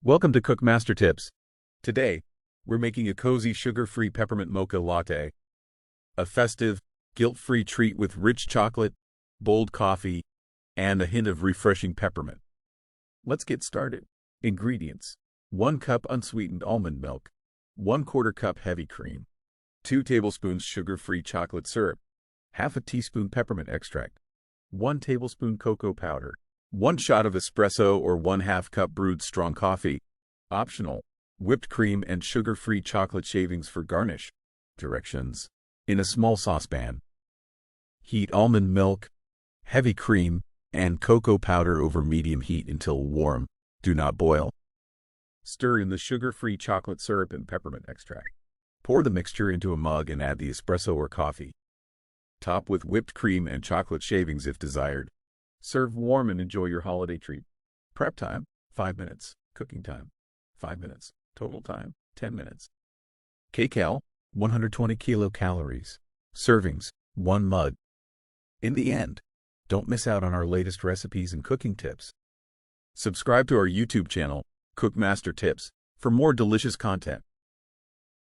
Welcome to Cook Master Tips. Today, we're making a cozy sugar-free peppermint mocha latte. A festive, guilt-free treat with rich chocolate, bold coffee, and a hint of refreshing peppermint. Let's get started. Ingredients: 1 cup unsweetened almond milk, 1/4 cup heavy cream, 2 tablespoons sugar-free chocolate syrup, half a teaspoon peppermint extract, 1 tablespoon cocoa powder, 1 shot of espresso or 1/2 cup brewed strong coffee. Optional: whipped cream and sugar-free chocolate shavings for garnish. Directions: in a small saucepan, heat almond milk, heavy cream, and cocoa powder over medium heat until warm. Do not boil. Stir in the sugar-free chocolate syrup and peppermint extract. Pour the mixture into a mug and add the espresso or coffee. Top with whipped cream and chocolate shavings if desired. Serve warm and enjoy your holiday treat. Prep time: 5 minutes. Cooking time: 5 minutes. Total time: 10 minutes. Kcal: 120 kilocalories. Servings: 1 mug. In the end, don't miss out on our latest recipes and cooking tips. Subscribe to our YouTube channel, Cook Master Tips, for more delicious content.